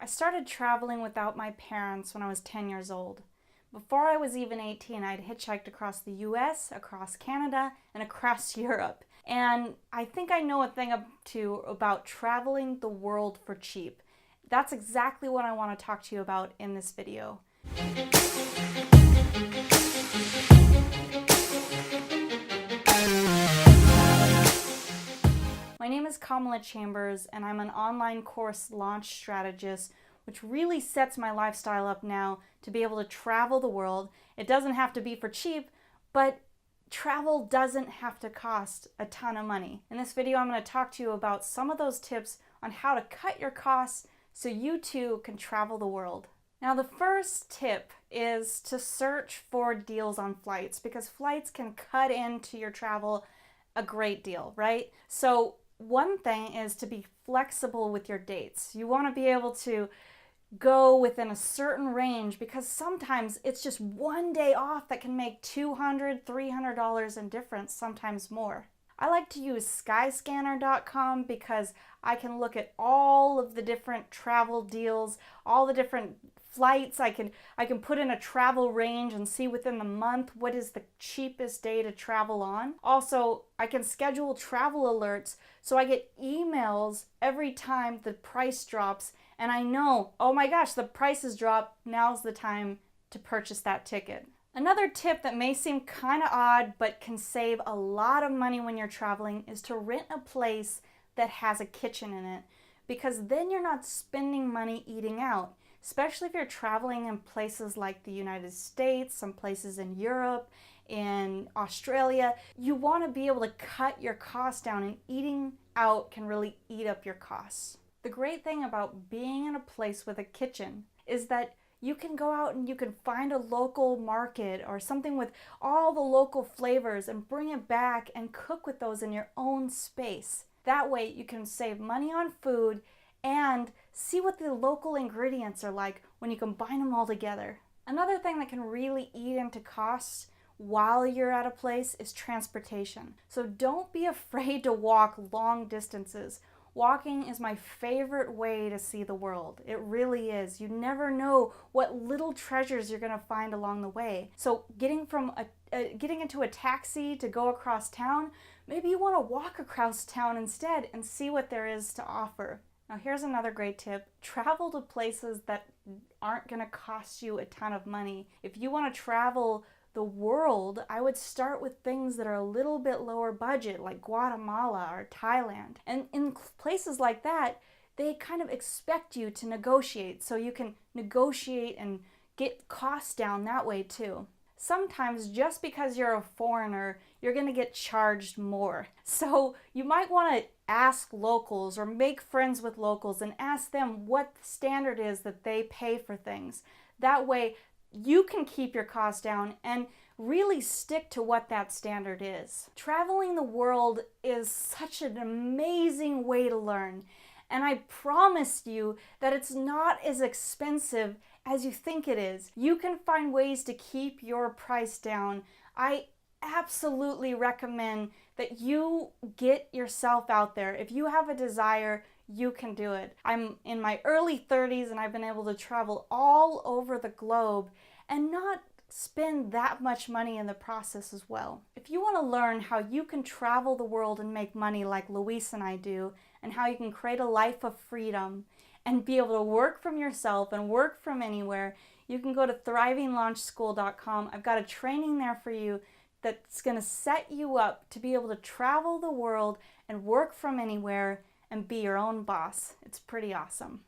started traveling without my parents when I was 10 years old. Before I was even 18, I'd hitchhiked across the US, across Canada, and across Europe. And I think I know a thing or two about traveling the world for cheap. That's exactly what I want to talk to you about in this video. My name is Kamala Chambers, and I'm an online course launch strategist, which really sets my lifestyle up now to be able to travel the world. It doesn't have to be for cheap, but travel doesn't have to cost a ton of money. In this video, I'm going to talk to you about some of those tips on how to cut your costs so you too can travel the world. Now, the first tip is to search for deals on flights, because flights can cut into your travel a great deal, right? So one thing is to be flexible with your dates. You want to be able to go within a certain range, because sometimes it's just one day off that can make $200, $300 in difference, sometimes more. I like to use skyscanner.com because I can look at all of the different travel deals, all the different flights. I can put in a travel range and see within the month what is the cheapest day to travel on. Also, I can schedule travel alerts so I get emails every time the price drops, and I know, oh my gosh, the price has dropped, now's the time to purchase that ticket. Another tip that may seem kind of odd but can save a lot of money when you're traveling is to rent a place that has a kitchen in it, because then you're not spending money eating out. Especially if you're traveling in places like the United States, some places in Europe, in Australia, you want to be able to cut your costs down, and eating out can really eat up your costs. The great thing about being in a place with a kitchen is that you can go out and you can find a local market or something with all the local flavors and bring it back and cook with those in your own space. That way you can save money on food and see what the local ingredients are like when you combine them all together. Another thing that can really eat into costs while you're at a place is transportation. So don't be afraid to walk long distances. Walking is my favorite way to see the world. It really is. You never know what little treasures you're going to find along the way. So getting into a taxi to go across town, maybe you want to walk across town instead and see what there is to offer. Now here's another great tip. Travel to places that aren't going to cost you a ton of money. If you want to travel the world, I would start with things that are a little bit lower budget, like Guatemala or Thailand. And in places like that, they kind of expect you to negotiate, so you can negotiate and get costs down that way too. Sometimes just because you're a foreigner, you're going to get charged more. So you might want to ask locals or make friends with locals and ask them what the standard is that they pay for things. That way you can keep your costs down and really stick to what that standard is. Traveling the world is such an amazing way to learn, and I promise you that it's not as expensive as you think it is. You can find ways to keep your price down. I absolutely recommend that you get yourself out there. If you have a desire, you can do it. I'm in my early 30s and I've been able to travel all over the globe and not spend that much money in the process as well. If you want to learn how you can travel the world and make money like Luis and I do, and how you can create a life of freedom and be able to work from yourself and work from anywhere, you can go to thrivinglaunchschool.com. I've got a training there for you that's going to set you up to be able to travel the world and work from anywhere and be your own boss. It's pretty awesome.